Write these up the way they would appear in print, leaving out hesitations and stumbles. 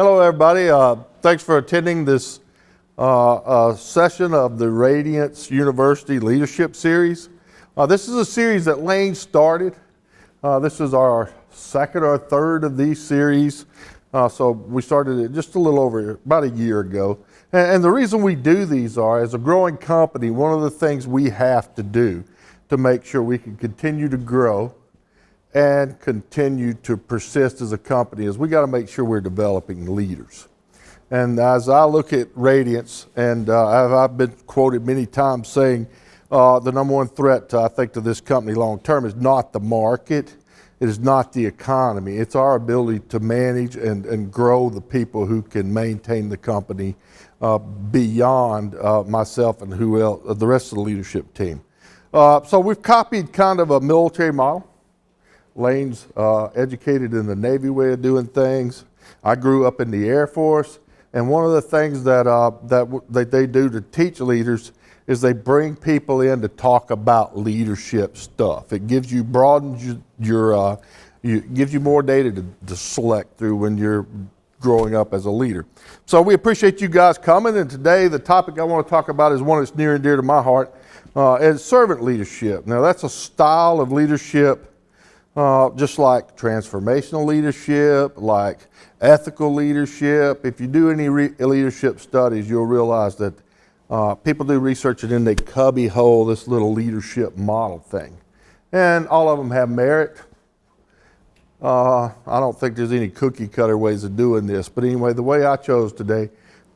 Hello, everybody. Thanks for attending this session of the Radiance University Leadership Series. This is a series that Lane started. This is our second or third of these series. So we started it just a little over about a year ago. And the reason we do these are, as a growing company, one of the things we have to do to make sure we can continue to grow and continue to persist as a company is we got to make sure we're developing leaders. And as I look at Radiance, and I've been quoted many times saying the number one threat, I think, to this company long term is not the market, it is not the economy, it's our ability to manage and grow the people who can maintain the company beyond myself and who else, the rest of the leadership team. So we've copied kind of a military model. Lane's educated in the Navy way of doing things. I grew up in the Air Force, and one of the things that they do to teach leaders is they bring people in to talk about leadership stuff. It gives you broadens gives you more data to select through when you're growing up as a leader. So we appreciate you guys coming, and today the topic I want to talk about is one that's near and dear to my heart, is servant leadership. Now that's a style of leadership just like transformational leadership, like ethical leadership. If you do any leadership studies, you'll realize that people do research and then they cubby hole this little leadership model thing. And all of them have merit. I don't think there's any cookie cutter ways of doing this. But anyway, the way I chose today,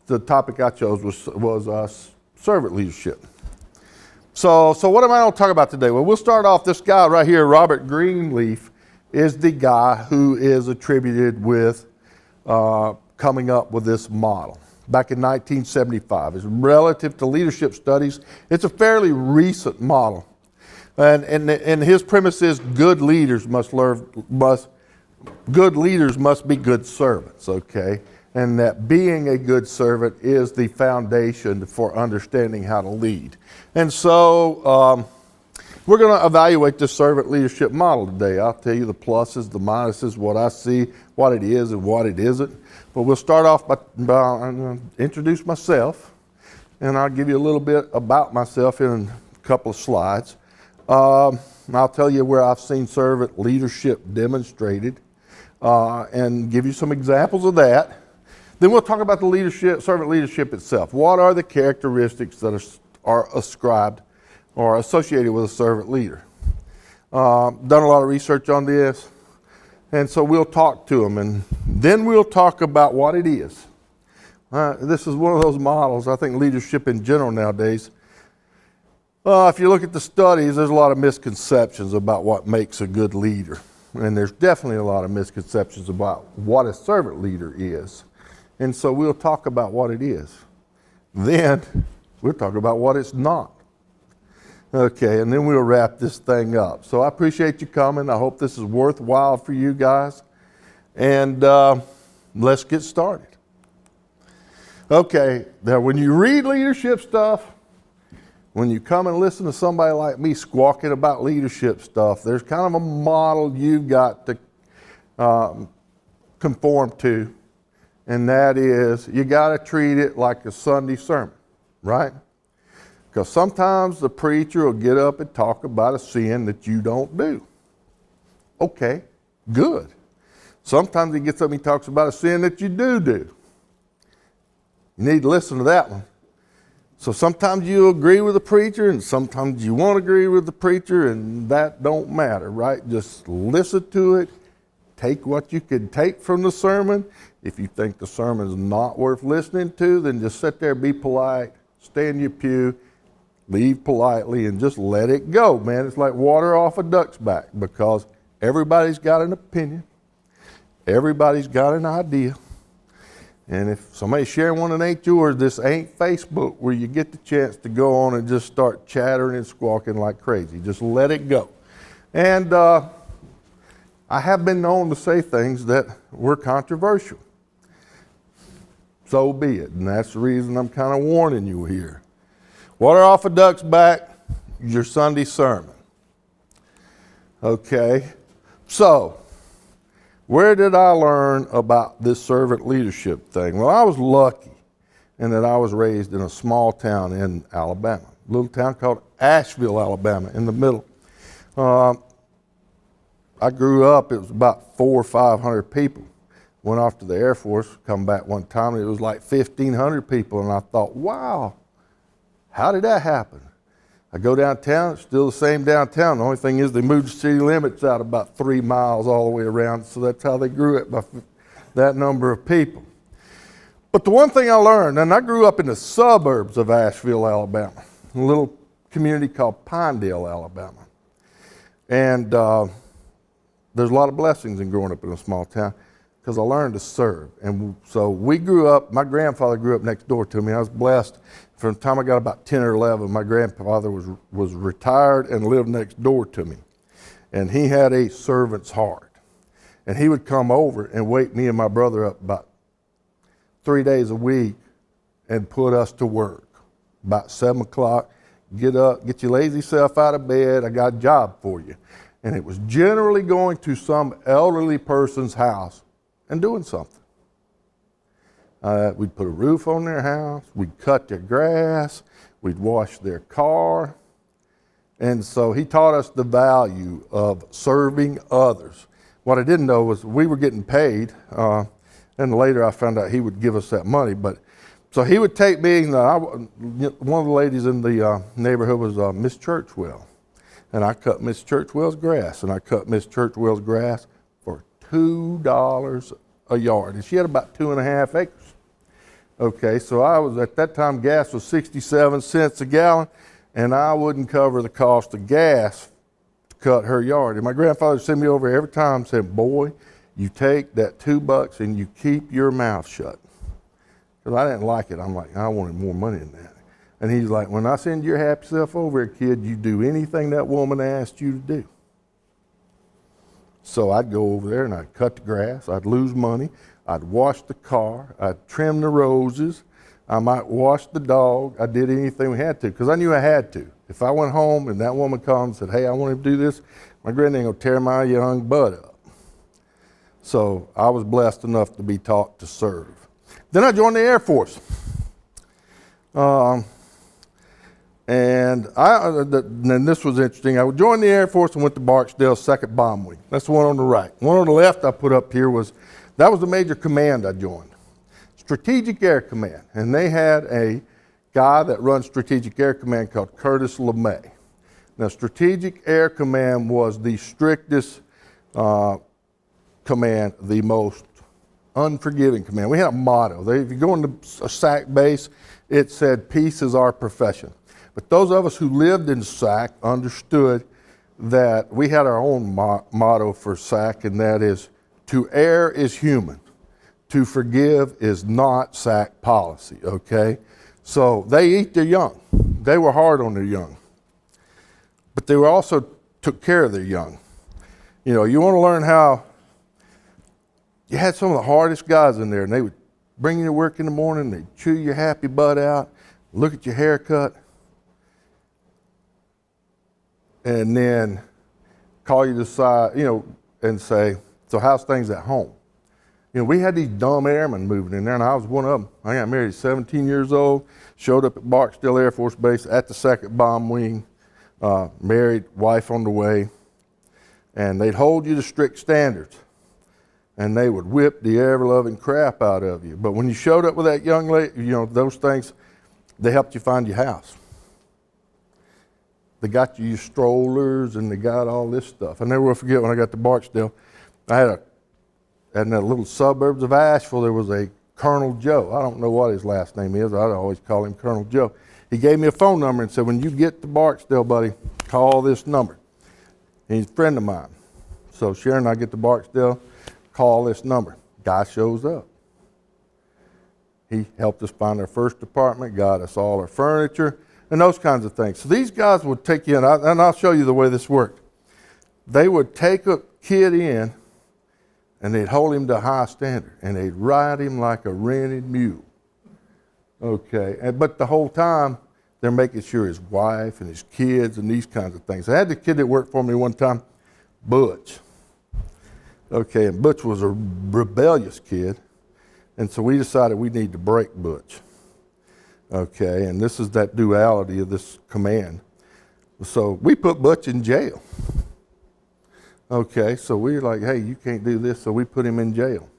the topic I chose was servant leadership. So what am I going to talk about today? Well, we'll start off, this guy right here, Robert Greenleaf, is the guy who is attributed with coming up with this model back in 1975. It's relative to leadership studies. It's a fairly recent model. And his premise is good leaders must be good servants, okay? And that being a good servant is the foundation for understanding how to lead. And so we're going to evaluate this servant leadership model today. I'll tell you the pluses, the minuses, what I see, what it is and what it isn't. But we'll start off by introduce myself, and I'll give you a little bit about myself in a couple of slides. I'll tell you where I've seen servant leadership demonstrated and give you some examples of that. Then we'll talk about the servant leadership itself. What are the characteristics that are ascribed or associated with a servant leader? Done a lot of research on this, and so we'll talk to them, and then we'll talk about what it is. This is one of those models, I think leadership in general nowadays. If you look at the studies, there's a lot of misconceptions about what makes a good leader, and there's definitely a lot of misconceptions about what a servant leader is. And so we'll talk about what it is. Then we'll talk about what it's not. Okay, and then we'll wrap this thing up. So I appreciate you coming. I hope this is worthwhile for you guys. And let's get started. Okay, now when you read leadership stuff, when you come and listen to somebody like me squawking about leadership stuff, there's kind of a model you've got to conform to. And that is, you got to treat it like a Sunday sermon, right? Because sometimes the preacher will get up and talk about a sin that you don't do. Okay, good. Sometimes he gets up and he talks about a sin that you do. You need to listen to that one. So sometimes you agree with the preacher and sometimes you won't agree with the preacher, and that don't matter, right? Just listen to it. Take what you can take from the sermon. If you think the sermon is not worth listening to, then just sit there, be polite, stay in your pew, leave politely, and just let it go, man. It's like water off a duck's back, because everybody's got an opinion. Everybody's got an idea. And if somebody's sharing one that ain't yours, this ain't Facebook where you get the chance to go on and just start chattering and squawking like crazy. Just let it go. And I have been known to say things that were controversial. So be it. And that's the reason I'm kind of warning you here. Water off a duck's back, your Sunday sermon. Okay? So, Where did I learn about this servant leadership thing? Well, I was lucky in that I was raised in a small town in Alabama, a little town called Asheville, Alabama, in the middle. I grew up, it was about 400 or 500 people. Went off to the Air Force, come back one time, and it was like 1,500 people, and I thought, wow, how did that happen? I go downtown, it's still the same downtown. The only thing is they moved the city limits out about 3 miles all the way around, so that's how they grew it, by that number of people. But the one thing I learned, and I grew up in the suburbs of Asheville, Alabama, a little community called Pinedale, Alabama. And there's a lot of blessings in growing up in a small town because I learned to serve. And so we grew up, my grandfather grew up next door to me. I was blessed. From the time I got about 10 or 11, my grandfather was retired and lived next door to me. And he had a servant's heart. And he would come over and wake me and my brother up about 3 days a week and put us to work. About 7 o'clock, get up, get your lazy self out of bed, I got a job for you. And it was generally going to some elderly person's house and doing something. We'd put a roof on their house, we'd cut their grass, we'd wash their car. And so he taught us the value of serving others. What I didn't know was we were getting paid, and later I found out he would give us that money. But so he would take me, and one of the ladies in the neighborhood was Miss Churchwell. And I cut Miss Churchwell's grass, and I cut Miss Churchwell's grass for $2 a yard. And she had about 2.5 acres. Okay, so I was, at that time, gas was 67 cents a gallon, and I wouldn't cover the cost of gas to cut her yard. And my grandfather sent me over every time and said, boy, you take that $2 and you keep your mouth shut. Because I didn't like it. I'm like, I wanted more money than that. And he's like, when I send your happy self over here, kid, you do anything that woman asked you to do. So I'd go over there and I'd cut the grass, I'd lose money, I'd wash the car, I'd trim the roses, I might wash the dog, I did anything we had to, because I knew I had to. If I went home and that woman called and said, hey, I want to do this, my granddad ain't gonna tear my young butt up. So I was blessed enough to be taught to serve. Then I joined the Air Force. And this was interesting. I joined the Air Force and went to Barksdale 2nd Bomb Wing. That's the one on the right. One on the left I put up here that was the major command I joined. Strategic Air Command. And they had a guy that runs Strategic Air Command called Curtis LeMay. Now, Strategic Air Command was the strictest command, the most unforgiving command. We had a motto. If you go into a SAC base, it said, peace is our profession. But those of us who lived in SAC understood that we had our own motto for SAC, and that is, to err is human. To forgive is not SAC policy, okay? So they eat their young. They were hard on their young. But they were also took care of their young. You know, you want to learn how, you had some of the hardest guys in there, and they would bring you to work in the morning, they'd chew your happy butt out, look at your haircut, and then call you to the side, and say, so how's things at home? We had these dumb airmen moving in there, and I was one of them. I got married at 17 years old, showed up at Barksdale Air Force Base at the 2nd Bomb Wing, married, wife on the way, and they'd hold you to strict standards, and they would whip the ever-loving crap out of you. But when you showed up with that young lady, those things, they helped you find your house. They got you your strollers, and they got all this stuff. I never will forget when I got to Barksdale, in the little suburbs of Asheville, there was a Colonel Joe. I don't know what his last name is. I'd always call him Colonel Joe. He gave me a phone number and said, when you get to Barksdale, buddy, call this number. He's a friend of mine. So Sharon and I get to Barksdale, call this number. Guy shows up. He helped us find our first apartment, got us all our furniture, and those kinds of things. So these guys would take you in, and I'll show you the way this worked. They would take a kid in, and they'd hold him to a high standard, and they'd ride him like a rented mule. Okay, but the whole time, they're making sure his wife and his kids and these kinds of things. I had the kid that worked for me one time, Butch. Okay, and Butch was a rebellious kid, and so we decided we need to break Butch. Okay, and this is that duality of this command. So we put Butch in jail. Okay, so we were like, hey, you can't do this, so we put him in jail.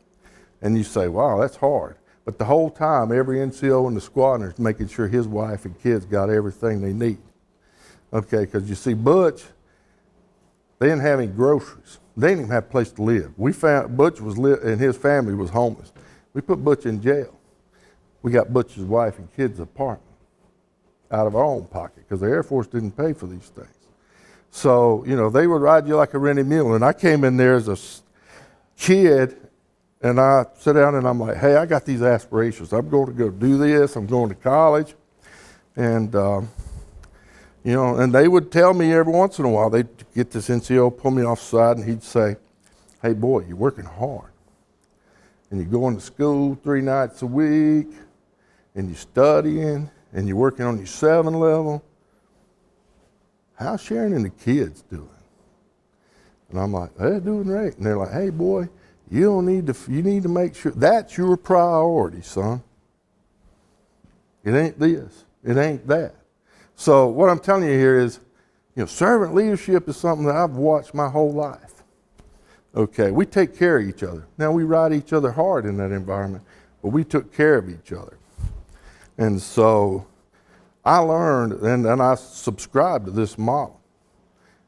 And you say, wow, that's hard. But the whole time, every NCO in the squadron is making sure his wife and kids got everything they need. Okay, because you see, Butch, they didn't have any groceries. They didn't even have a place to live. We found Butch and his family was homeless. We put Butch in jail. We got Butch's wife and kids' apartment out of our own pocket because the Air Force didn't pay for these things. So, they would ride you like a rented mule. And I came in there as a kid, and I sit down and I'm like, hey, I got these aspirations. I'm going to go do this. I'm going to college. And, and they would tell me every once in a while, they'd get this NCO, pull me off the side, and he'd say, hey, boy, you're working hard. And you're going to school 3 nights a week, and you're studying, and you're working on your 7 level. How's Sharon and the kids doing? And I'm like, they're doing great. And they're like, hey, boy, you need to make sure that's your priority, son. It ain't this. It ain't that. So what I'm telling you here is, servant leadership is something that I've watched my whole life. Okay, we take care of each other. Now, we ride each other hard in that environment, but we took care of each other. And so I learned, and I subscribed to this model.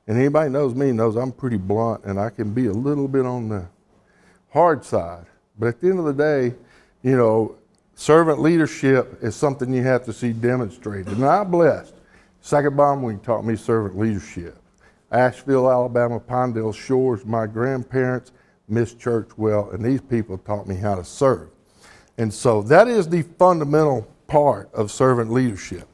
And anybody knows me knows I'm pretty blunt, and I can be a little bit on the hard side. But at the end of the day, servant leadership is something you have to see demonstrated. And I'm blessed. Second Bomb Wing taught me servant leadership. Asheville, Alabama, Pinedale Shores, my grandparents, Miss Churchwell, and these people taught me how to serve. And so that is the fundamental part of servant leadership.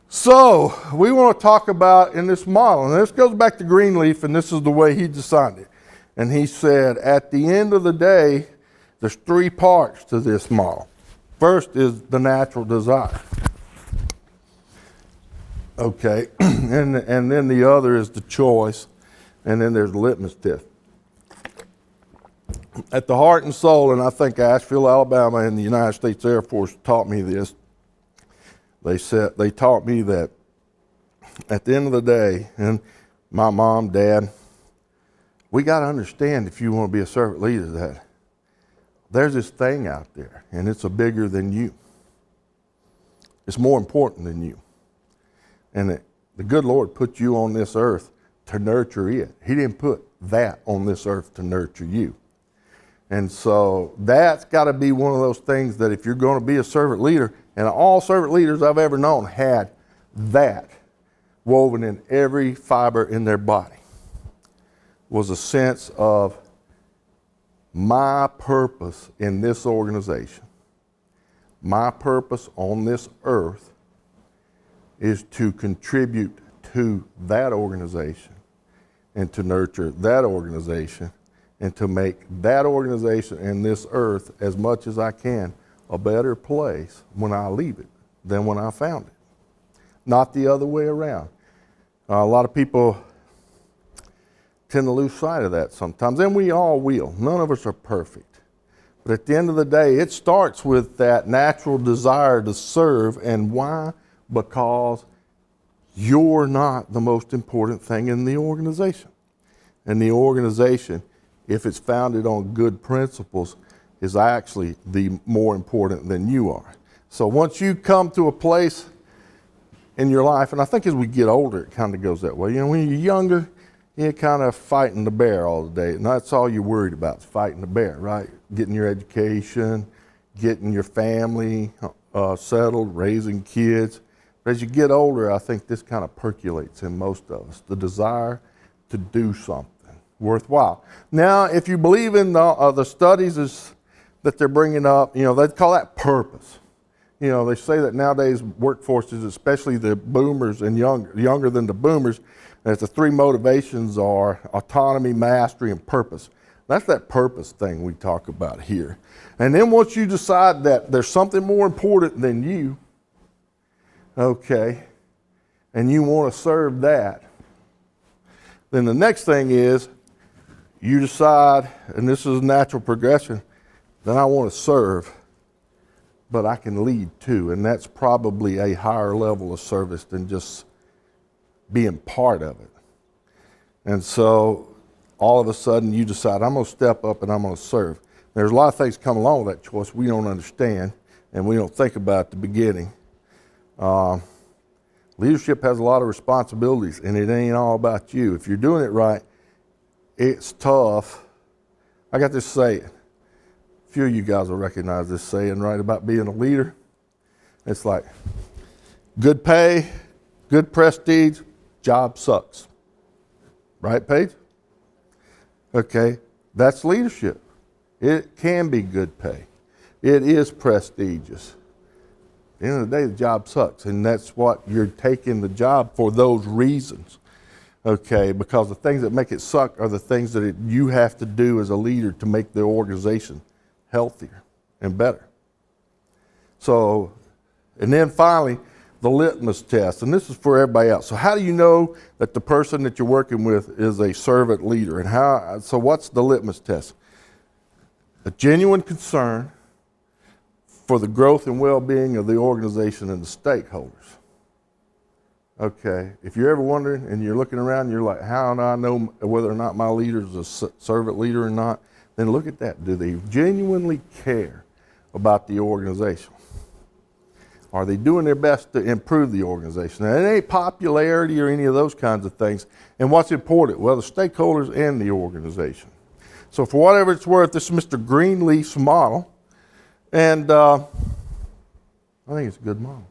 So we want to talk about in this model, and this goes back to Greenleaf, and this is the way he designed it. And he said, at the end of the day, there's 3 parts to this model. First is the natural desire. Okay, and then the other is the choice, and then there's the litmus test. At the heart and soul, and I think Asheville, Alabama, and the United States Air Force taught me this. They taught me that at the end of the day, and my mom, dad, we got to understand if you want to be a servant leader that there's this thing out there, and it's bigger than you. It's more important than you. And the good Lord put you on this earth to nurture it. He didn't put that on this earth to nurture you. And so that's got to be one of those things that if you're going to be a servant leader, and all servant leaders I've ever known had that woven in every fiber in their body, was a sense of my purpose in this organization. My purpose on this earth is to contribute to that organization and to nurture that organization and to make that organization and this earth as much as I can a better place when I leave it than when I found it. Not the other way around. A lot of people tend to lose sight of that sometimes, and we all will. None of us are perfect. But at the end of the day, it starts with that natural desire to serve. And why? Because you're not the most important thing in the organization. And the organization, if it's founded on good principles, is actually the more important than you are. So once you come to a place in your life, and I think as we get older, it kind of goes that way. When you're younger, you're kind of fighting the bear all the day, and that's all you're worried about, is fighting the bear, right? Getting your education, getting your family settled, raising kids. But as you get older, I think this kind of percolates in most of us, the desire to do something worthwhile. Now, if you believe in the studies that they're bringing up, they call that purpose. They say that nowadays workforces, especially the boomers and younger than the boomers, that the 3 motivations are autonomy, mastery, and purpose. That's that purpose thing we talk about here. And then once you decide that there's something more important than you, okay, and you want to serve that, then the next thing is you decide, and this is a natural progression, then I want to serve, but I can lead too. And that's probably a higher level of service than just being part of it. And so all of a sudden you decide, I'm going to step up and I'm going to serve. There's a lot of things come along with that choice we don't understand and we don't think about at the beginning. Leadership has a lot of responsibilities, and it ain't all about you. If you're doing it right, it's tough. I got this saying. A few of you guys will recognize this saying, right, about being a leader. It's like, good pay, good prestige, job sucks. Right, Paige? Okay, that's leadership. It can be good pay. It is prestigious. At the end of the day, the job sucks, and that's what you're taking the job for, those reasons. Okay, because the things that make it suck are the things that you have to do as a leader to make the organization healthier and better. So, and then finally, the litmus test, and this is for everybody else. So how do you know that the person that you're working with is a servant leader? And so what's the litmus test? A genuine concern for the growth and well-being of the organization and the stakeholders. Okay, if you're ever wondering and you're looking around and you're like, how do I know whether or not my leader is a servant leader or not? Then look at that. Do they genuinely care about the organization? Are they doing their best to improve the organization? And it ain't popularity or any of those kinds of things. And what's important? Well, the stakeholders and the organization. So for whatever it's worth, this is Mr. Greenleaf's model. And I think it's a good model.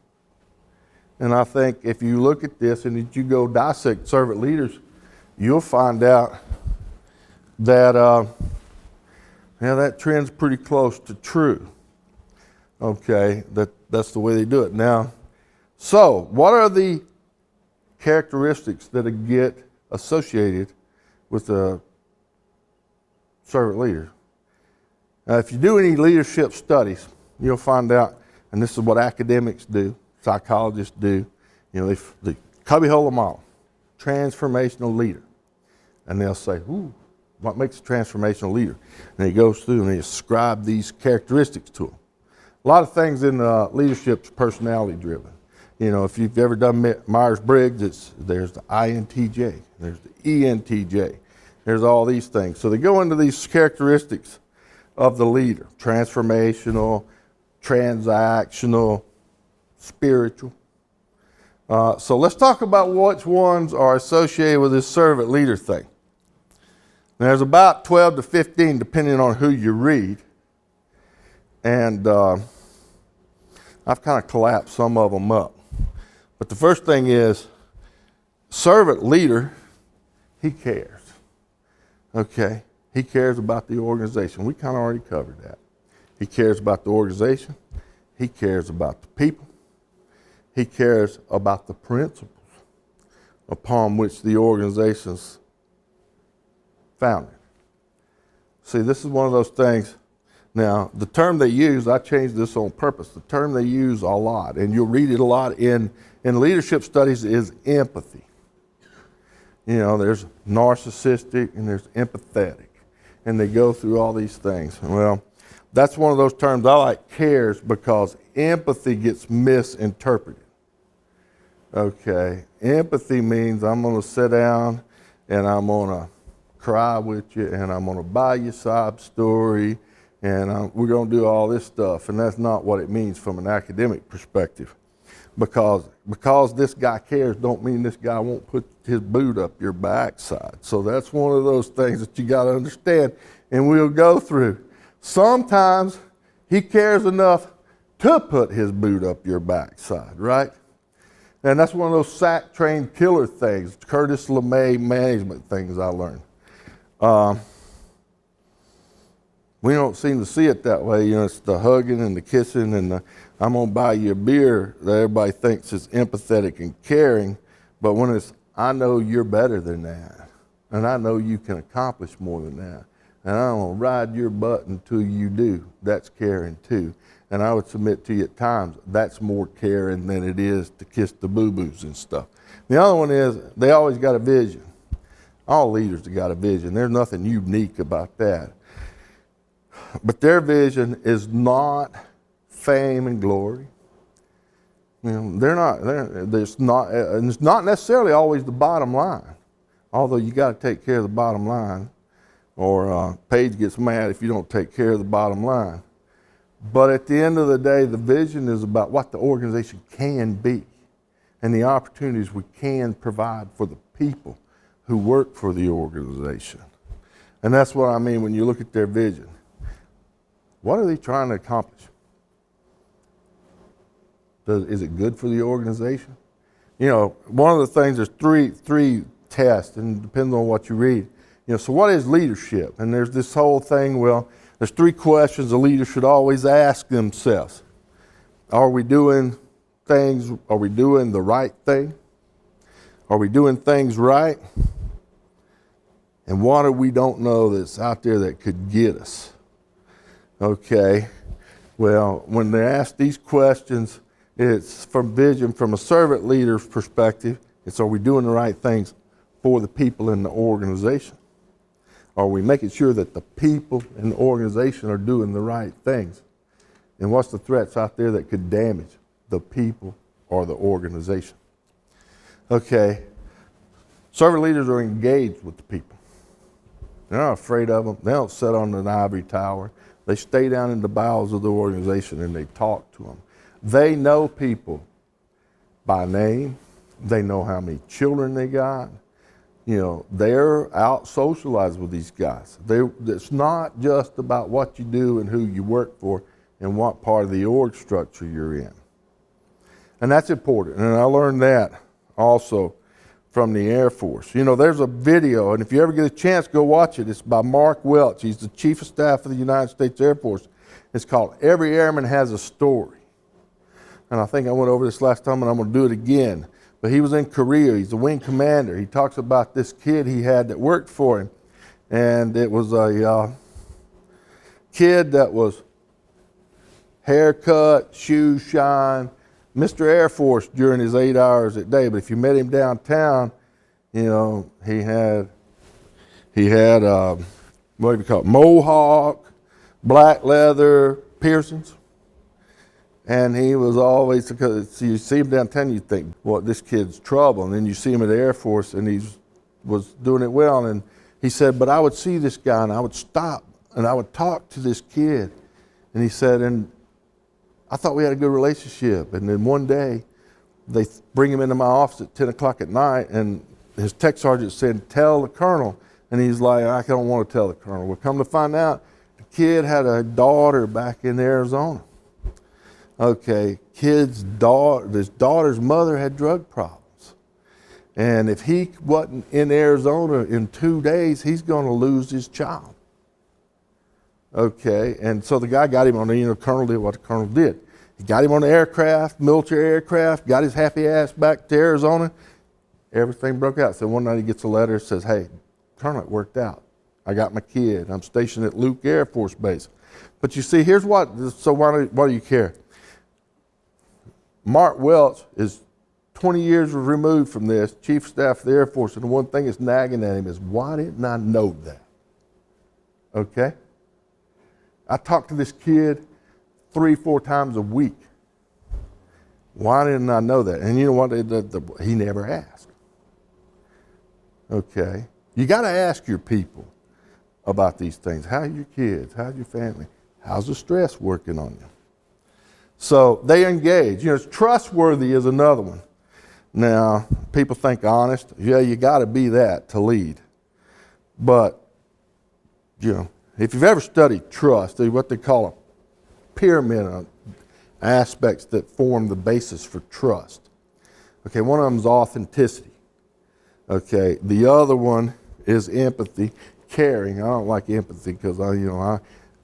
And I think if you look at this and if you go dissect servant leaders, you'll find out that that trend's pretty close to true. Okay, that's the way they do it. Now, so what are the characteristics that get associated with a servant leader? Now, if you do any leadership studies, you'll find out, and this is what academics do, psychologists do, they cubbyhole them all, transformational leader. And they'll say, what makes a transformational leader? And he goes through and they ascribe these characteristics to them. A lot of things in leadership is personality driven. If you've ever done Myers-Briggs, there's the INTJ, there's the ENTJ, there's all these things. So they go into these characteristics of the leader: transformational, transactional, spiritual. So let's talk about which ones are associated with this servant leader thing. There's about 12 to 15 depending on who you read. And I've kind of collapsed some of them up. But the first thing is, servant leader, he cares. Okay? He cares about the organization. We kind of already covered that. He cares about the organization. He cares about the people. He cares about the principles upon which the organization's founded. See, this is one of those things. Now, the term they use, I changed this on purpose. The term they use a lot, and you'll read it a lot in leadership studies, is empathy. There's narcissistic and there's empathetic. And they go through all these things. Well, that's one of those terms I like, cares, because empathy gets misinterpreted. Okay, empathy means I'm going to sit down and I'm going to cry with you and I'm going to buy you a sob story and we're going to do all this stuff. And that's not what it means from an academic perspective. Because this guy cares don't mean this guy won't put his boot up your backside. So that's one of those things that you got to understand, and we'll go through. Sometimes he cares enough to put his boot up your backside, right? And that's one of those SAC-trained killer things, Curtis LeMay management things I learned. We don't seem to see it that way. It's the hugging and the kissing and the I'm going to buy you a beer that everybody thinks is empathetic and caring. But when it's, I know you're better than that. And I know you can accomplish more than that. And I'm going to ride your butt until you do. That's caring too. And I would submit to you at times, that's more caring than it is to kiss the boo-boos and stuff. The other one is, they always got a vision. All leaders have got a vision. There's nothing unique about that. But their vision is not fame and glory. You know, it's not necessarily always the bottom line. Although you got to take care of the bottom line, or Paige gets mad if you don't take care of the bottom line. But at the end of the day, the vision is about what the organization can be and the opportunities we can provide for the people who work for the organization. And that's what I mean when you look at their vision. What are they trying to accomplish? Is it good for the organization? You know, one of the things, there's three tests, and it depends on what you read. You know, so what is leadership? And there's this whole thing, well, there's three questions a leader should always ask themselves. Are we doing the right thing? Are we doing things right? And what do we don't know that's out there that could get us? Okay, well, when they ask these questions, it's from vision, from a servant leader's perspective. It's, are we doing the right things for the people in the organization? Are we making sure that the people in the organization are doing the right things? And what's the threats out there that could damage the people or the organization? Okay, servant leaders are engaged with the people. They're not afraid of them. They don't sit on an ivory tower. They stay down in the bowels of the organization and they talk to them. They know people by name. They know how many children they got. You know, they're out socialized with these guys. It's not just about what you do and who you work for and what part of the org structure you're in. And that's important. And I learned that also from the Air Force. You know, there's a video, and if you ever get a chance, go watch it. It's by Mark Welch. He's the Chief of Staff of the United States Air Force. It's called Every Airman Has a Story. And I think I went over this last time, and I'm going to do it again. But he was in Korea. He's a wing commander. He talks about this kid he had that worked for him. And it was a kid that was haircut, shoes shine, Mr. Air Force during his 8 hours a day. But if you met him downtown, you know, he had what do you call it, mohawk, black leather, piercings. And he was always, because you see him downtown, you think, well, this kid's trouble. And then you see him at the Air Force, and he was doing it well. And he said, but I would see this guy, and I would stop, and I would talk to this kid. And he said, and I thought we had a good relationship. And then one day, they bring him into my office at 10 o'clock at night, and his tech sergeant said, tell the colonel. And he's like, I don't want to tell the colonel. Well, come to find out, the kid had a daughter back in Arizona. Okay, his daughter's mother had drug problems. And if he wasn't in Arizona in 2 days, he's going to lose his child. Okay, and so the guy got him on the, colonel did what the colonel did. He got him on the aircraft, military aircraft, got his happy ass back to Arizona. Everything broke out. So one night he gets a letter that says, hey, colonel, it worked out. I got my kid. I'm stationed at Luke Air Force Base. But you see, here's what, so why do you care? Mark Welch is 20 years removed from this, Chief of Staff of the Air Force, and the one thing that's nagging at him is, why didn't I know that? Okay? I talk to this kid 3-4 times a week. Why didn't I know that? And you know what? He never asked. Okay? You got to ask your people about these things. How are your kids? How's your family? How's the stress working on you? So they engage. You know, trustworthy is another one. Now, people think honest. Yeah, you got to be that to lead. But, you know, if you've ever studied trust, what they call a pyramid of aspects that form the basis for trust. Okay, one of them is authenticity. Okay, the other one is empathy, caring. I don't like empathy because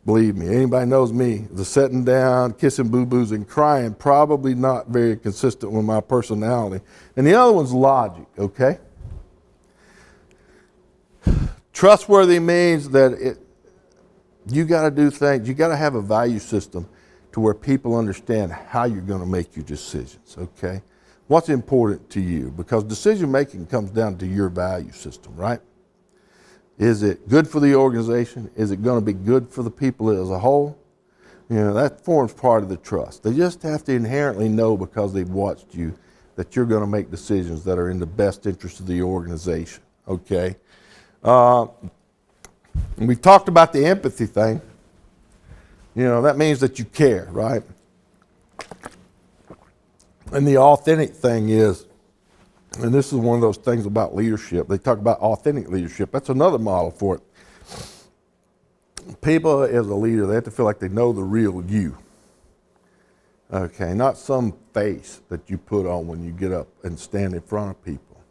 believe me, anybody knows me, the sitting down, kissing boo-boos and crying, probably not very consistent with my personality. And the other one's logic, okay? Trustworthy means that you got to do things, you got to have a value system to where people understand how you're going to make your decisions, okay? What's important to you? Because decision making comes down to your value system, right? Is it good for the organization? Is it going to be good for the people as a whole? That forms part of the trust. They just have to inherently know, because they've watched you, that you're going to make decisions that are in the best interest of the organization, okay? And we've talked about the empathy thing. That means that you care, right? And the authentic thing is, and this is one of those things about leadership, they talk about authentic leadership. That's another model for it. People, as a leader, they have to feel like they know the real you. Okay, not some face that you put on when you get up and stand in front of people.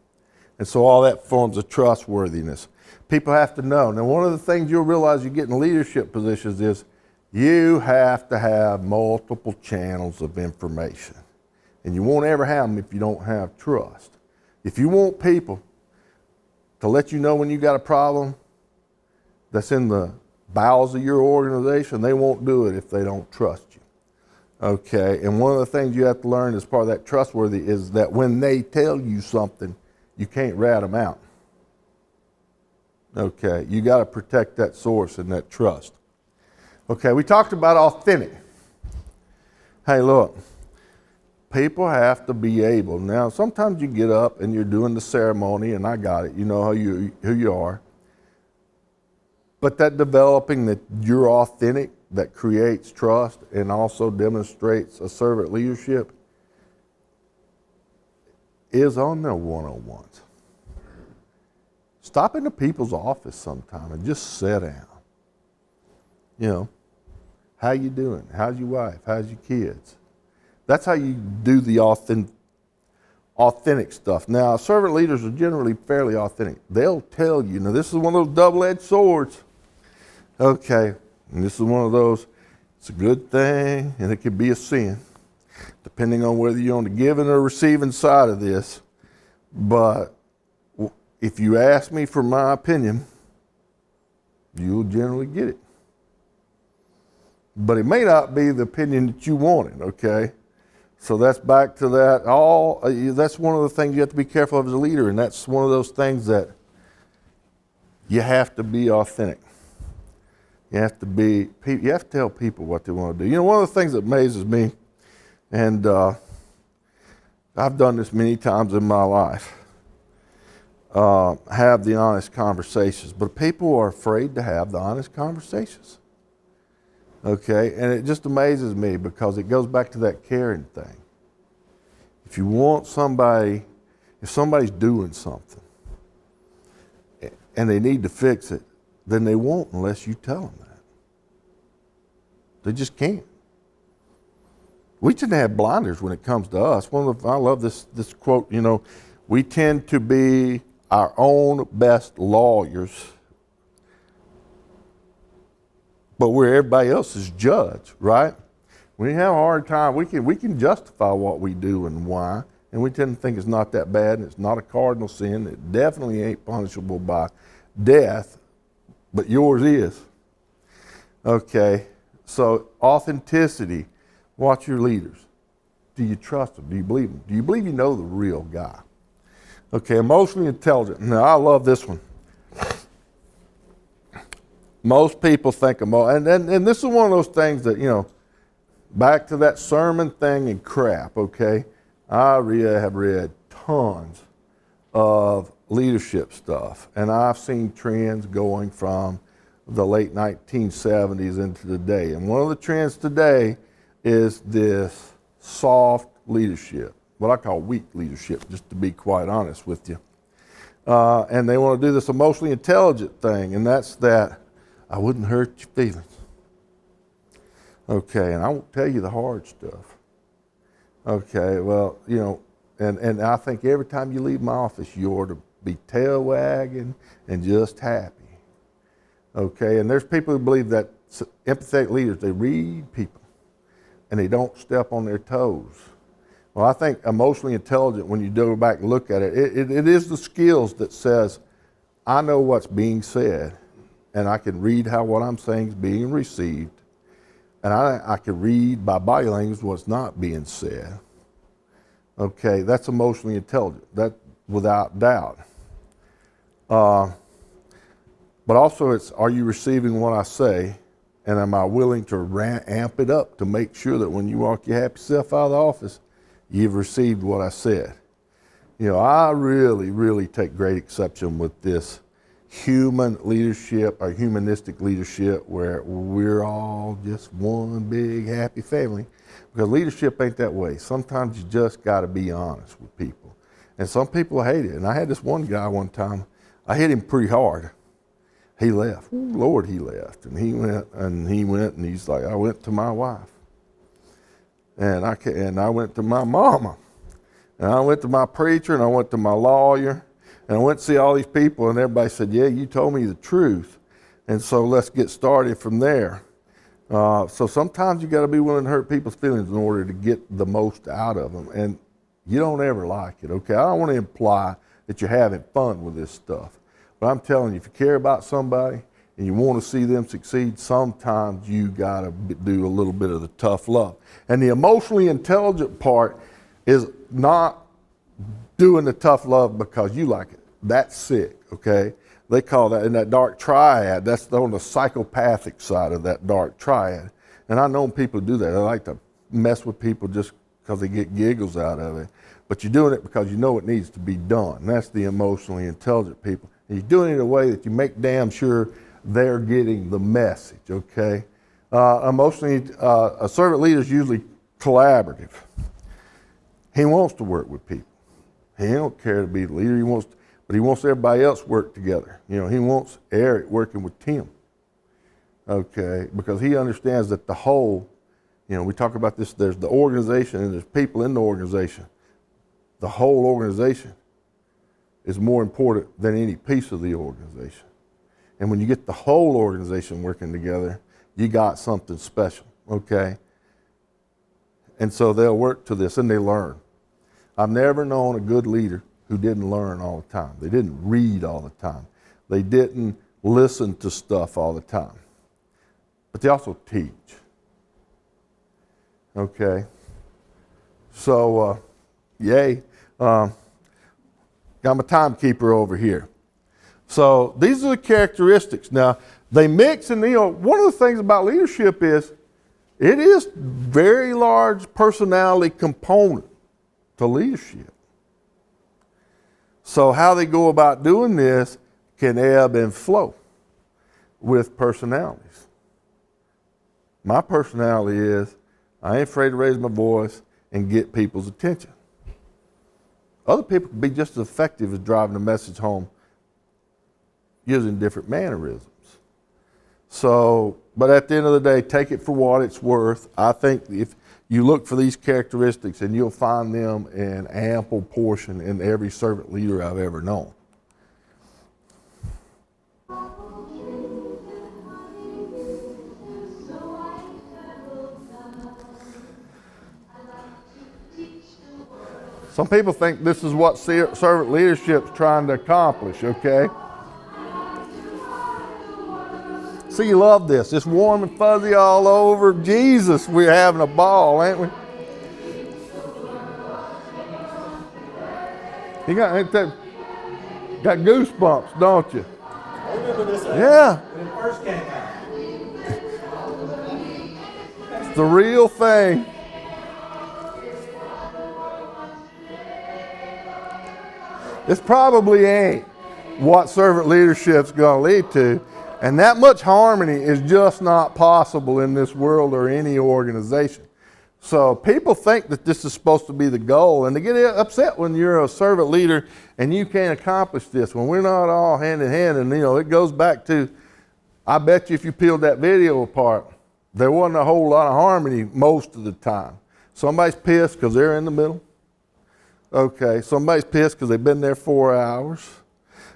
And so all that forms a trustworthiness. People have to know. Now, one of the things you'll realize you get in leadership positions is you have to have multiple channels of information. And you won't ever have them if you don't have trust. If you want people to let you know when you got a problem that's in the bowels of your organization, they won't do it if they don't trust you. Okay, and one of the things you have to learn as part of that trustworthy is that when they tell you something, you can't rat them out. Okay, you got to protect that source and that trust. Okay, we talked about authentic. Hey, look, people have to be able. Now, sometimes you get up and you're doing the ceremony, and I got it. You know who you are. But that developing that you're authentic, that creates trust and also demonstrates a servant leadership, is on their one-on-ones. Stop into people's office sometime and just sit down. How you doing? How's your wife? How's your kids? That's how you do the authentic stuff. Now, servant leaders are generally fairly authentic. They'll tell you. Now, this is one of those double-edged swords. Okay, and this is one of those, it's a good thing, and it could be a sin, depending on whether you're on the giving or receiving side of this. But if you ask me for my opinion, you'll generally get it. But it may not be the opinion that you wanted, okay? So that's back to that. That's one of the things you have to be careful of as a leader, and that's one of those things that you have to be authentic. You have to tell people what they want to do. One of the things that amazes me, and I've done this many times in my life, have the honest conversations, but people are afraid to have the honest conversations. Okay, and it just amazes me because it goes back to that caring thing. If you want somebody, if somebody's doing something and they need to fix it, then they won't unless you tell them that. They just can't. We tend to have blinders when it comes to us. I love this quote, we tend to be our own best lawyers, but we're everybody else's judge, right? We have a hard time. We can justify what we do and why, and we tend to think it's not that bad, and it's not a cardinal sin. It definitely ain't punishable by death, but yours is. Okay, so authenticity. Watch your leaders. Do you trust them? Do you believe them? Do you believe you know the real guy? Okay, emotionally intelligent. Now, I love this one. Most people think and this is one of those things that, back to that sermon thing and crap, okay? I have read tons of leadership stuff, and I've seen trends going from the late 1970s into today. And one of the trends today is this soft leadership, what I call weak leadership, just to be quite honest with you. And they want to do this emotionally intelligent thing, and that's that I wouldn't hurt your feelings. Okay, and I won't tell you the hard stuff. Okay, well, and I think every time you leave my office, you ought to be tail wagging and just happy. Okay, and there's people who believe that empathetic leaders, they read people and they don't step on their toes. Well, I think emotionally intelligent, when you go back and look at it, it is the skills that says, I know what's being said, and I can read how what I'm saying is being received, and I can read by body language what's not being said. Okay, that's emotionally intelligent, that without doubt. But also it's, are you receiving what I say? And am I willing to amp it up to make sure that when you walk your happy self out of the office, you've received what I said? You know, I really, really take great exception with this human leadership or humanistic leadership where we're all just one big happy family. Because leadership ain't that way. Sometimes you just got to be honest with people. And some people hate it. And I had this one guy one time, I hit him pretty hard. He left. Ooh, Lord, he left. And he went and he's like, I went to my wife. And I went to my mama. And I went to my preacher and I went to my lawyer. And I went to see all these people and everybody said, yeah, you told me the truth. And so let's get started from there. So sometimes you got to be willing to hurt people's feelings in order to get the most out of them. And you don't ever like it, okay? I don't want to imply that you're having fun with this stuff. But I'm telling you, if you care about somebody and you want to see them succeed, sometimes you got to do a little bit of the tough love. And the emotionally intelligent part is not doing the tough love because you like it. That's sick, okay? They call that in that dark triad. That's on the psychopathic side of that dark triad. And I know people do that. They like to mess with people just because they get giggles out of it. But you're doing it because you know it needs to be done. And that's the emotionally intelligent people. And you're doing it in a way that you make damn sure they're getting the message, okay? A servant leader is usually collaborative. He wants to work with people. He don't care to be the leader. But he wants everybody else work together. You know, he wants Eric working with Tim, okay? Because he understands that the whole, you know, we talk about this, there's the organization and there's people in the organization. The whole organization is more important than any piece of the organization. And when you get the whole organization working together, you got something special, okay? And so they'll work to this and they learn. I've never known a good leader who didn't learn all the time. They didn't read all the time. They didn't listen to stuff all the time. But they also teach. Okay? So, yay. Got my timekeeper over here. So these are the characteristics. Now, they mix, and you know, one of the things about leadership is it is very large personality component to leadership. So how they go about doing this can ebb and flow with personalities. My personality is I ain't afraid to raise my voice and get people's attention. Other people can be just as effective as driving a message home using different mannerisms. So, but at the end of the day, take it for what it's worth. I think if you look for these characteristics and you'll find them in ample portion in every servant leader I've ever known. Some people think this is what servant leadership's trying to accomplish, okay? So you love this. It's warm and fuzzy all over. Jesus, we're having a ball, ain't we? You got goosebumps, don't you? I remember this Yeah. when it first came out. It's the real thing. This probably ain't what servant leadership's going to lead to. And that much harmony is just not possible in this world or any organization. So people think that this is supposed to be the goal, and they get upset when you're a servant leader and you can't accomplish this, when we're not all hand in hand. And you know, it goes back to, I bet you if you peeled that video apart, there wasn't a whole lot of harmony most of the time. Somebody's pissed because they're in the middle. Okay, somebody's pissed because they've been there 4 hours.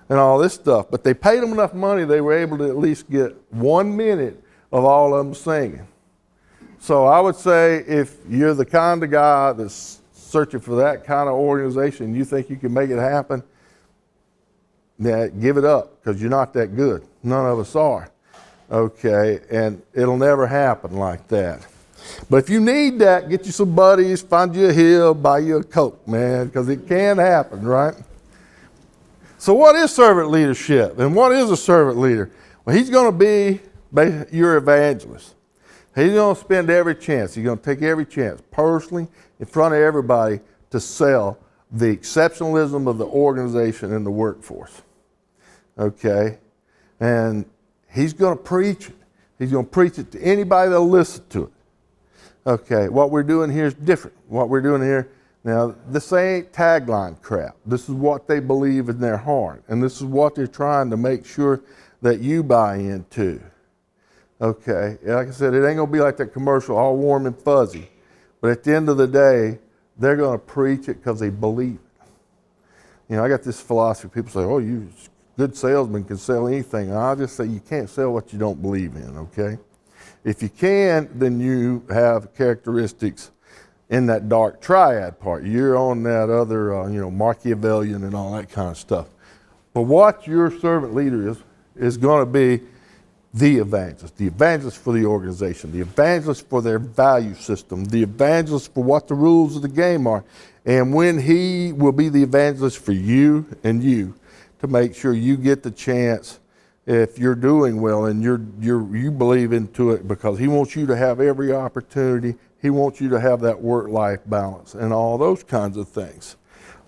And all this stuff, but they paid them enough money, they were able to at least get 1 minute of all of them singing. So I would say if you're the kind of guy that's searching for that kind of organization and you think you can make it happen, yeah, give it up, because you're not that good. None of us are. Okay, and it'll never happen like that. But if you need that, get you some buddies, find you a hill, buy you a Coke, man, because it can happen, right? So what is servant leadership? And what is a servant leader? Well, he's going to be your evangelist. He's going to spend every chance. He's going to take every chance personally in front of everybody to sell the exceptionalism of the organization and the workforce. Okay? And he's going to preach it. He's going to preach it to anybody that'll listen to it. Okay, what we're doing here is different. What we're doing here, now this ain't tagline crap. This is what they believe in their heart. And this is what they're trying to make sure that you buy into. Okay, like I said, it ain't gonna be like that commercial, all warm and fuzzy. But at the end of the day, they're gonna preach it because they believe it. You know, I got this philosophy, people say, oh, you good salesman can sell anything. And I just say you can't sell what you don't believe in, okay? If you can, then you have characteristics in that dark triad part. You're on that other, Machiavellian and all that kind of stuff. But what your servant leader is going to be the evangelist for the organization, the evangelist for their value system, the evangelist for what the rules of the game are. And when he will be the evangelist for you and you to make sure you get the chance if you're doing well and you believe into it, because he wants you to have every opportunity. He wants you to have that work-life balance and all those kinds of things.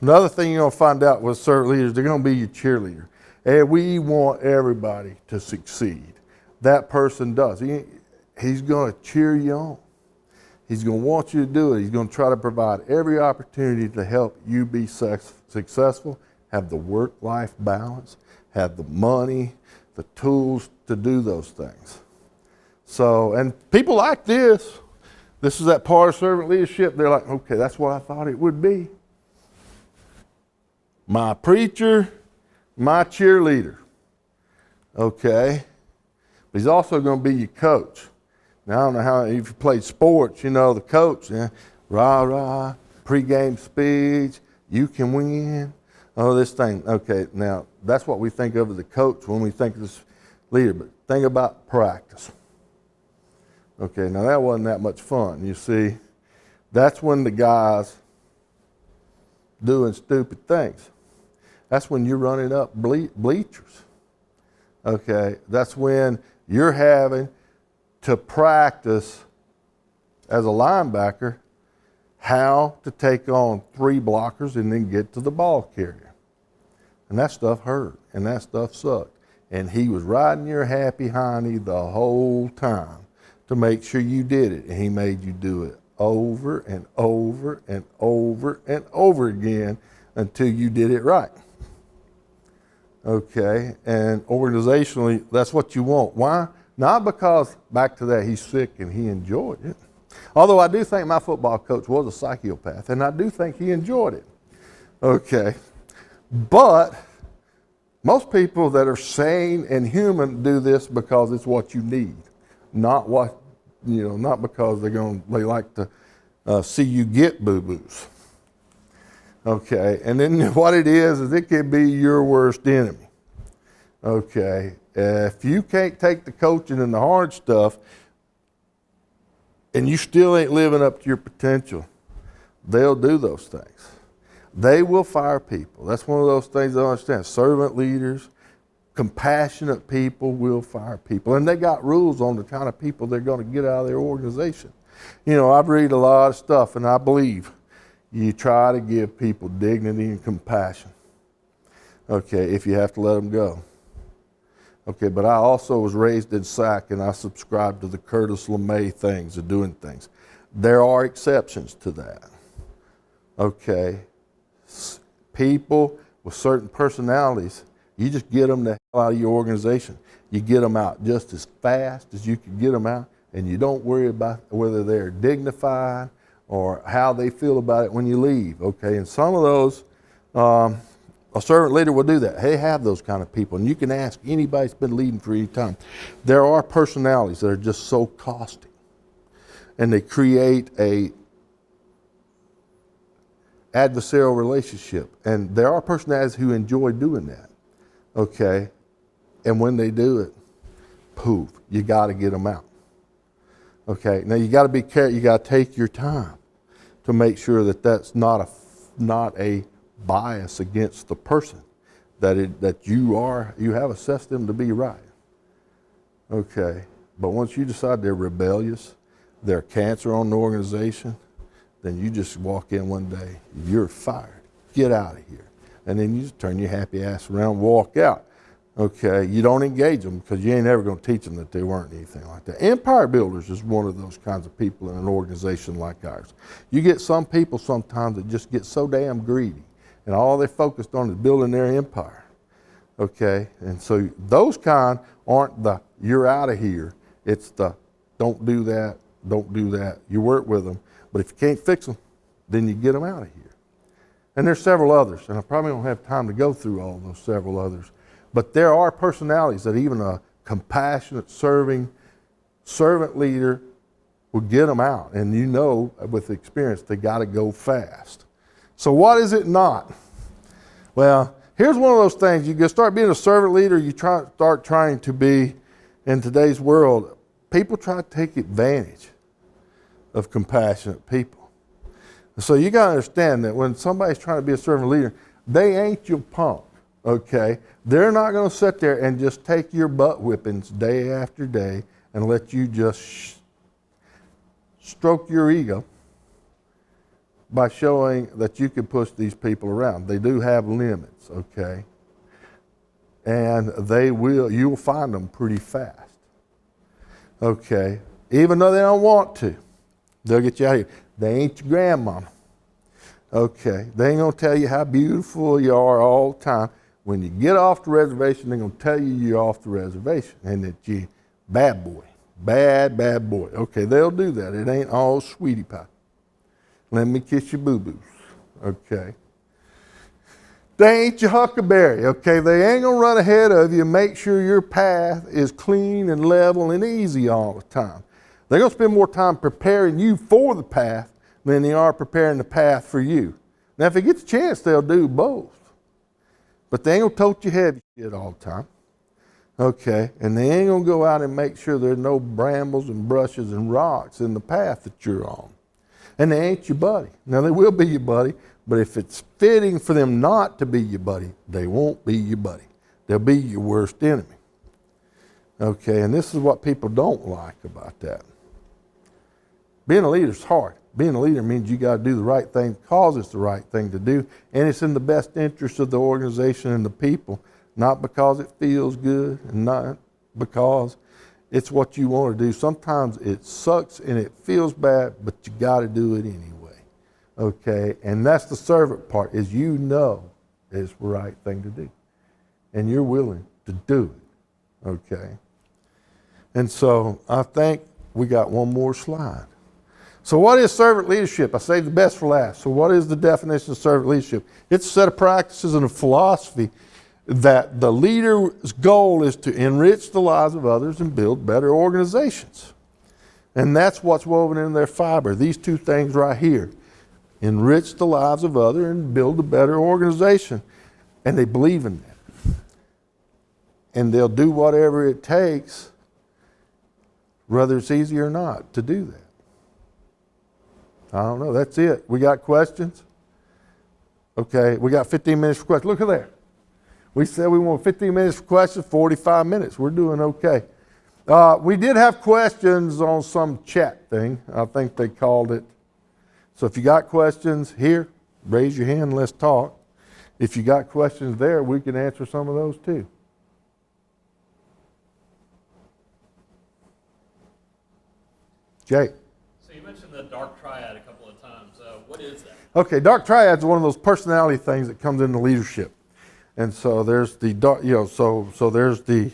Another thing you're going to find out with servant leaders, they're going to be your cheerleader. And we want everybody to succeed. That person does. He's going to cheer you on. He's going to want you to do it. He's going to try to provide every opportunity to help you be successful, have the work-life balance, have the money, the tools to do those things. So, and people like this is that part of servant leadership. They're like, okay, that's what I thought it would be. My preacher, my cheerleader. Okay? But he's also going to be your coach. Now, I don't know how, if you played sports, you know, the coach, rah, rah, pregame speech, you can win. Oh, this thing. Okay, now that's what we think of as a coach when we think of this leader. But think about practice. Okay, now that wasn't that much fun. You see, that's when the guy's doing stupid things. That's when you're running up bleachers. Okay, that's when you're having to practice as a linebacker how to take on 3 blockers and then get to the ball carrier. And that stuff hurt, and that stuff sucked. And he was riding your happy hiney the whole time to make sure you did it. And he made you do it over and over and over and over again until you did it right. Okay, and organizationally, that's what you want. Why? Not because, back to that, he's sick and he enjoyed it. Although I do think my football coach was a psychopath, and I do think he enjoyed it. Okay. But most people that are sane and human do this because it's what you need, not because they like to see you get boo-boos. Okay, and then what it is it can be your worst enemy. Okay, if you can't take the coaching and the hard stuff, and you still ain't living up to your potential, they'll do those things. They will fire people. That's one of those things I understand. Servant leaders, compassionate people will fire people. And they got rules on the kind of people they're going to get out of their organization. You know, I've read a lot of stuff, and I believe you try to give people dignity and compassion. Okay, if you have to let them go. Okay, but I also was raised in SAC, and I subscribe to the Curtis LeMay things of doing things. There are exceptions to that. Okay. People with certain personalities, you just get them the hell out of your organization. You get them out just as fast as you can get them out, and you don't worry about whether they're dignified or how they feel about it when you leave. Okay, and some of those, a servant leader will do that. They have those kind of people, and you can ask anybody that's been leading for any time. There are personalities that are just so caustic, and they create a adversarial relationship. And there are personalities who enjoy doing that. Okay? And when they do it, poof, you got to get them out. Okay? Now you got to be careful. You got to take your time to make sure that that's not a bias against the person. that you have assessed them to be right. Okay, but once you decide they're rebellious, they're cancer on the organization, then you just walk in one day, you're fired. Get out of here. And then you just turn your happy ass around and walk out. Okay, you don't engage them because you ain't ever going to teach them that they weren't anything like that. Empire builders is one of those kinds of people in an organization like ours. You get some people sometimes that just get so damn greedy, and all they're focused on is building their empire. Okay, and so those kind aren't the you're out of here. It's the don't do that, don't do that. You work with them, but if you can't fix them, then you get them out of here. And there's several others, and I probably don't have time to go through all those several others. But there are personalities that even a compassionate, serving servant leader will get them out. And you know with experience, they got to go fast. So what is it not? Well, here's one of those things. You start being a servant leader, you start trying to be, in today's world, people try to take advantage of compassionate people. So you got to understand that when somebody's trying to be a servant leader, they ain't your punk. Okay, they're not going to sit there and just take your butt whippings day after day and let you just stroke your ego by showing that you can push these people around. They do have limits, okay, and you will find them pretty fast. Okay, even though they don't want to, they'll get you out of here. They ain't your grandmama. Okay, they ain't going to tell you how beautiful you are all the time. When you get off the reservation, they're going to tell you you're off the reservation and that you bad boy, bad boy. Okay, they'll do that. It ain't all sweetie pie. Let me kiss your boo-boos. Okay. They ain't your huckleberry. Okay, they ain't going to run ahead of you and make sure your path is clean and level and easy all the time. They're going to spend more time preparing you for the path than they are preparing the path for you. Now, if they get the chance, they'll do both. But they ain't going to tote your heavy shit all the time. Okay, and they ain't going to go out and make sure there's no brambles and brushes and rocks in the path that you're on. And they ain't your buddy. Now, they will be your buddy, but if it's fitting for them not to be your buddy, they won't be your buddy. They'll be your worst enemy. Okay, and this is what people don't like about that. Being a leader is hard. Being a leader means you got to do the right thing because it's the right thing to do, and it's in the best interest of the organization and the people, not because it feels good and not because it's what you want to do. Sometimes it sucks and it feels bad, but you got to do it anyway. Okay, and that's the servant part, is you know it's the right thing to do, and you're willing to do it. Okay, and so I think we got one more slide. So what is servant leadership? I saved the best for last. So what is the definition of servant leadership? It's a set of practices and a philosophy that the leader's goal is to enrich the lives of others and build better organizations. And that's what's woven in their fiber. These two things right here. Enrich the lives of others and build a better organization. And they believe in that. And they'll do whatever it takes, whether it's easy or not, to do that. I don't know. That's it. We got questions? Okay, we got 15 minutes for questions. Look at there. We said we want 15 minutes for questions, 45 minutes. We're doing okay. We did have questions on some chat thing. I think they called it. So if you got questions here, raise your hand and let's talk. If you got questions there, we can answer some of those too. Jake. You mentioned the dark triad a couple of times. What is that? Okay, dark triad is one of those personality things that comes into leadership, and so there's the dark, so there's the,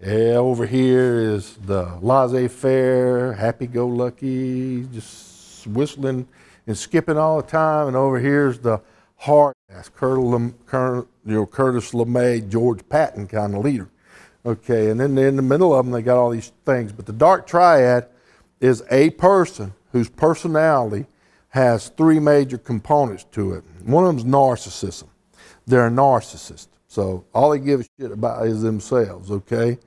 over here is the laissez-faire, happy-go-lucky, just whistling and skipping all the time, and over here's the hard-ass, Curtis LeMay, George Patton kind of leader. Okay, and then in the middle of them, they got all these things, but the dark triad is a person whose personality has three major components to it. One of them is narcissism. They're a narcissist. So all they give a shit about is themselves, okay?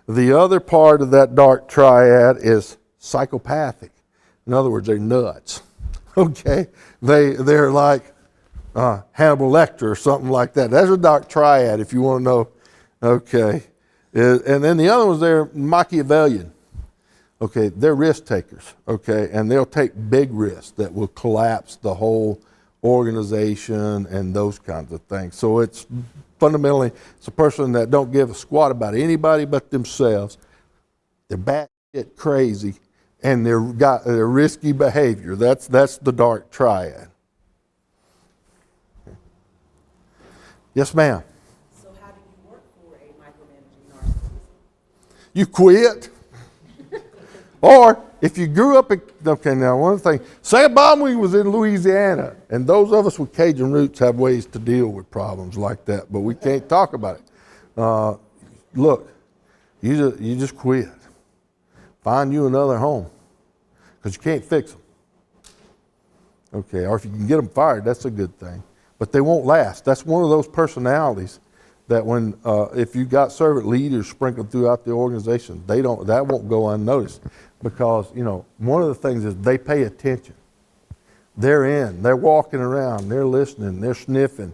The other part of that dark triad is psychopathic. In other words, they're nuts, okay? They're like, Hannibal Lecter or something like that. That's a dark triad if you want to know. Okay. And then the other ones, they're Machiavellian. Okay, they're risk takers. Okay, and they'll take big risks that will collapse the whole organization and those kinds of things. So it's fundamentally, it's a person that don't give a squat about anybody but themselves. They're batshit crazy, and they're risky behavior. That's the dark triad. Yes, ma'am. So how do you work for a micromanaging narcissist? You quit. Or if you grew up in, okay, now one thing, say Obama was in Louisiana, and those of us with Cajun roots have ways to deal with problems like that, but we can't talk about it. Look, you just quit. Find you another home, because you can't fix them. Okay, or if you can get them fired, that's a good thing. But they won't last. That's one of those personalities that when, if you got servant leaders sprinkled throughout the organization, that won't go unnoticed. Because, one of the things is they pay attention. They're walking around, they're listening, they're sniffing,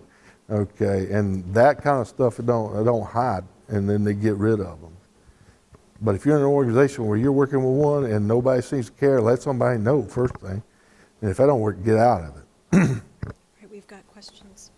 okay, and that kind of stuff they don't hide, and then they get rid of them. But if you're in an organization where you're working with one and nobody seems to care, let somebody know first thing. And if that don't work, get out of it. All right, we've got questions.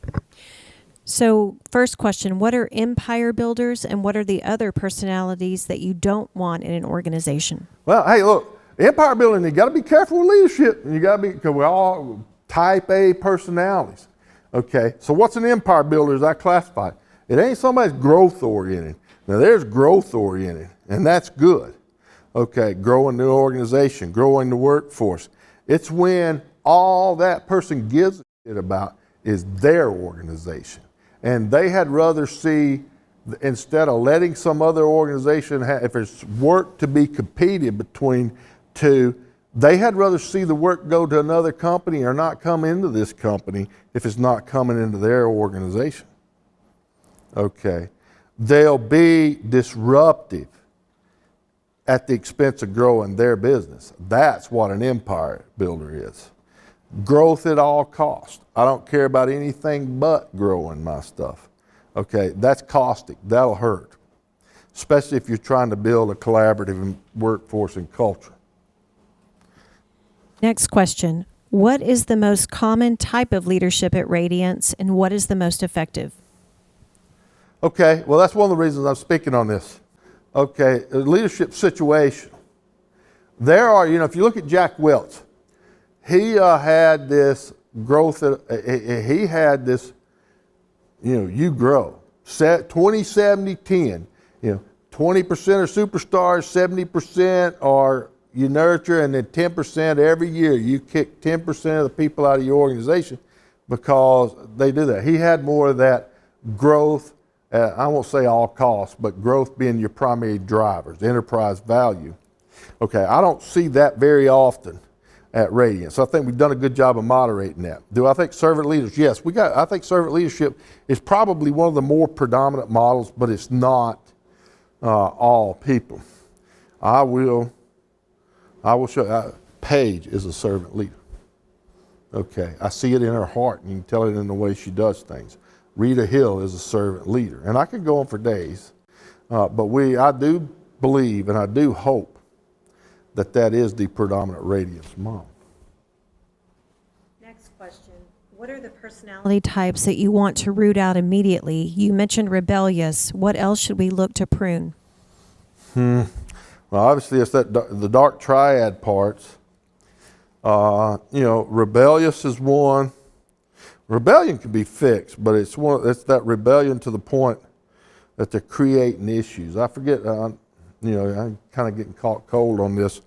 So first question, what are empire builders and what are the other personalities that you don't want in an organization? Well, hey, look, empire building, you got to be careful with leadership. And you got to be, because we're all type A personalities. Okay, so what's an empire builder as I classify it? It ain't somebody's growth oriented. Now there's growth oriented, and that's good. Okay, growing the organization, growing the workforce. It's when all that person gives a shit about is their organization. And they had rather see, instead of letting some other organization if it's work to be competed between two, they had rather see the work go to another company or not come into this company if it's not coming into their organization. Okay. They'll be disruptive at the expense of growing their business. That's what an empire builder is. Growth at all costs. I don't care about anything but growing my stuff. Okay, that's caustic. That'll hurt, especially if you're trying to build a collaborative workforce and culture. Next question, what is the most common type of leadership at Radiance and what is the most effective? Okay, well, that's one of the reasons I'm speaking on this. Okay, a leadership situation. There are, if you look at Jack Welch, he had this growth, he had this, you grow. 20, 70, 10. 20% are superstars, 70% are you nurture, and then 10% every year. You kick 10% of the people out of your organization because they do that. He had more of that growth, I won't say all costs, but growth being your primary drivers, enterprise value. Okay, I don't see that very often at Radiance. So I think we've done a good job of moderating that. Do I think servant leaders? Yes, I think servant leadership is probably one of the more predominant models, but it's not all people. I will show you. Paige is a servant leader. Okay, I see it in her heart, and you can tell it in the way she does things. Rita Hill is a servant leader, and I could go on for days, but I do believe and I do hope that is the predominant Radiance model. Next question, what are the personality types that you want to root out immediately? You mentioned rebellious. What else should we look to prune? Well, obviously it's the dark triad parts. Rebellious is one. Rebellion can be fixed, but it's that rebellion to the point that they're creating issues. I forget, I'm kind of getting caught cold on this.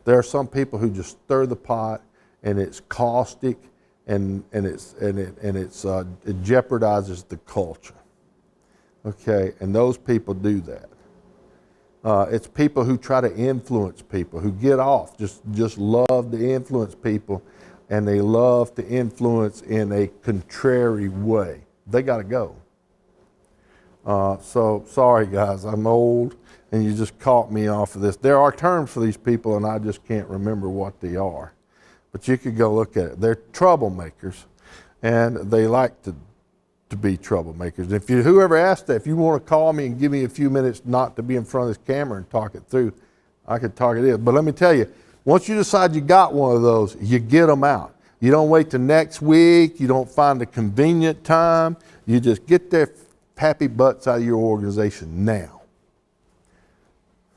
There are some people who just stir the pot, and it's caustic, and it jeopardizes the culture. Okay, and those people do that. It's people who try to influence people, who get off, just love to influence people, and they love to influence in a contrary way. They got to go. So sorry guys, I'm old and you just caught me off of this. There are terms for these people and I just can't remember what they are. But you could go look at it. They're troublemakers. and they like to be troublemakers. If you, whoever asked that, if you want to call me and give me a few minutes not to be in front of this camera and talk it through, I could talk it in. But let me tell you, once you decide you got one of those, you get them out. You don't wait till next week. You don't find a convenient time. You just get their happy butts out of your organization now.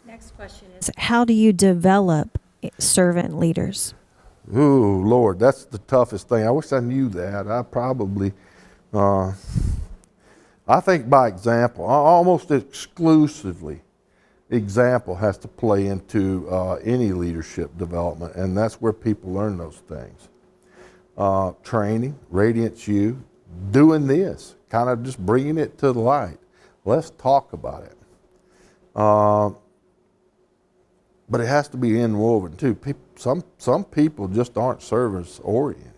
Next question is, how do you develop servant leaders? Ooh, Lord, that's the toughest thing. I wish I knew that. I probably, I think by example, almost exclusively, example has to play into any leadership development, and that's where people learn those things. Training, Radiance U, doing this, kind of just bringing it to the light. Let's talk about it. But it has to be interwoven too. Some people just aren't service oriented.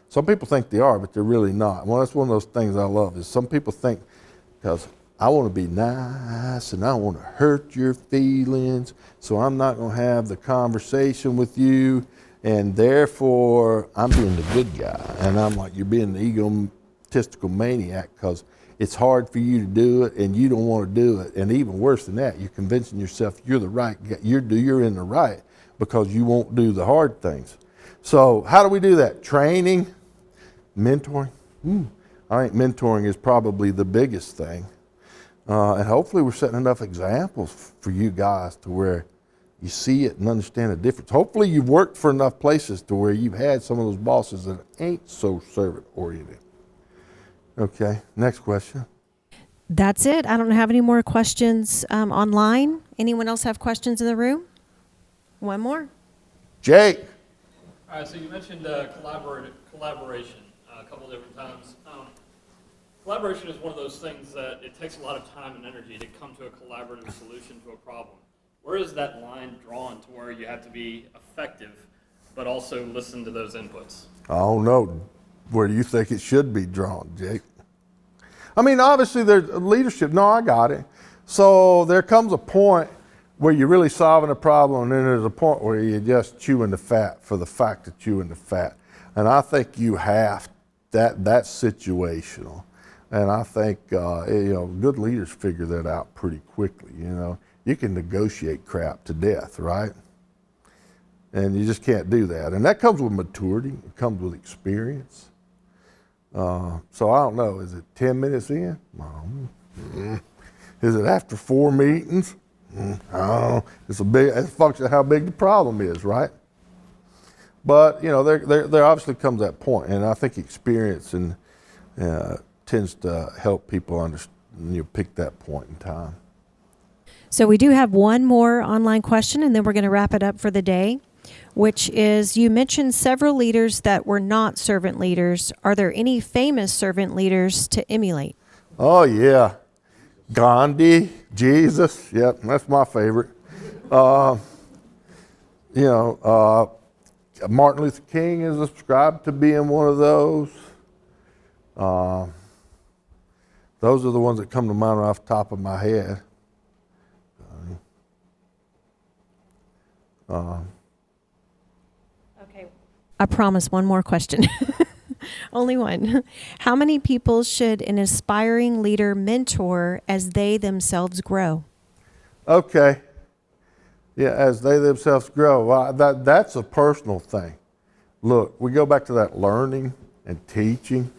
Some people think they are, but they're really not. Well, that's one of those things I love is some people think, because I want to be nice and I don't want to hurt your feelings, so I'm not going to have the conversation with you, and therefore I'm being the good guy. And I'm like, you're being the egotistical maniac because it's hard for you to do it and you don't want to do it. And even worse than that, you're convincing yourself you're the right guy. You're in the right because you won't do the hard things. So how do we do that? Training, mentoring. I think mentoring is probably the biggest thing. And hopefully we're setting enough examples for you guys to where you see it and understand the difference. Hopefully you've worked for enough places to where you've had some of those bosses that ain't so servant oriented. Okay, next question. That's it. I don't have any more questions online. Anyone else have questions in the room? One more. Jake. All right, so you mentioned collaboration a couple different times. Collaboration is one of those things that it takes a lot of time and energy to come to a collaborative solution to a problem. Where is that line drawn to where you have to be effective, but also listen to those inputs? I don't know. Where do you think it should be drawn, Jake? I mean, obviously there's leadership. No, I got it. So there comes a point where you're really solving a problem, and then there's a point where you're just chewing the fat for the fact of chewing the fat. And I think you have that's situational. And I think good leaders figure that out pretty quickly. You can negotiate crap to death, right? And you just can't do that. And that comes with maturity. It comes with experience. So I don't know. Is it 10 minutes in? Is it after 4 meetings? Oh, it's a function of how big the problem is, right? But there obviously comes that point, and I think experience and tends to help people pick that point in time. So we do have one more online question, and then we're going to wrap it up for the day, which is, you mentioned several leaders that were not servant leaders. Are there any famous servant leaders to emulate? Oh, yeah. Gandhi, Jesus. Yep, that's my favorite. Martin Luther King is ascribed to being one of those. Those are the ones that come to mind off the top of my head. Okay. I promise one more question. Only one. How many people should an aspiring leader mentor as they themselves grow? Okay. Yeah, as they themselves grow. Well, that's a personal thing. Look, we go back to that learning and teaching.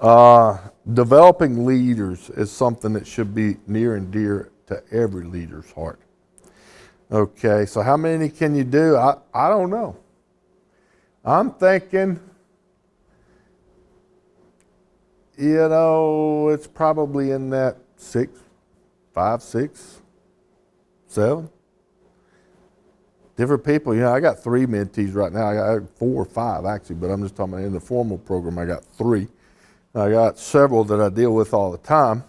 Developing leaders is something that should be near and dear to every leader's heart. Okay, so how many can you do? I don't know. I'm thinking, it's probably in that 5, 6, 7. Different people. I got 3 mentees right now. I got 4 or 5 actually, but I'm just talking about in the formal program. I got 3. I got several that I deal with all the time.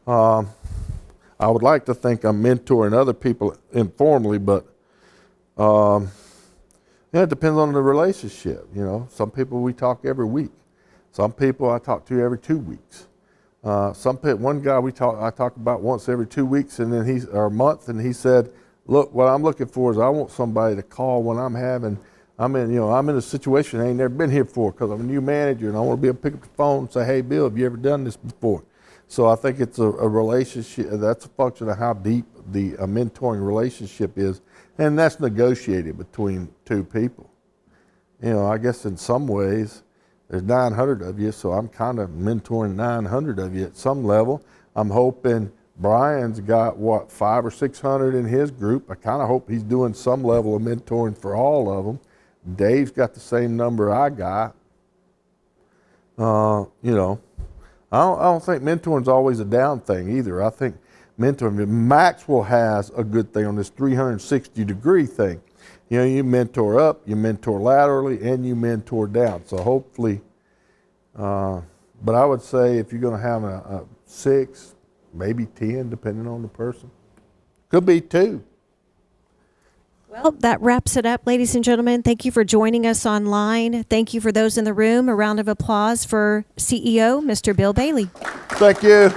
I would like to think I'm mentoring other people informally, but it depends on the relationship. Some people we talk every week. Some people I talk to every 2 weeks. One guy I talk about once every 2 weeks, and then or a month, and he said, "Look, what I'm looking for is I want somebody to call when I'm having I'm in a situation I ain't never been here before because I'm a new manager and I want to be able to pick up the phone and say, hey, Bill, have you ever done this before? So I think it's a relationship. That's a function of how deep the mentoring relationship is, and that's negotiated between two people. I guess in some ways, there's 900 of you, so I'm kind of mentoring 900 of you at some level. I'm hoping Brian's got, 500 or 600 in his group. I kind of hope he's doing some level of mentoring for all of them. Dave's got the same number I got. I don't think mentoring's always a down thing either. I think mentoring, Maxwell has a good thing on this 360-degree thing. You mentor up, you mentor laterally, and you mentor down. So hopefully, but I would say if you're going to have a 6, maybe 10, depending on the person. Could be 2. Well, that wraps it up, ladies and gentlemen. Thank you for joining us online. Thank you for those in the room. A round of applause for CEO, Mr. Bill Bailey. Thank you.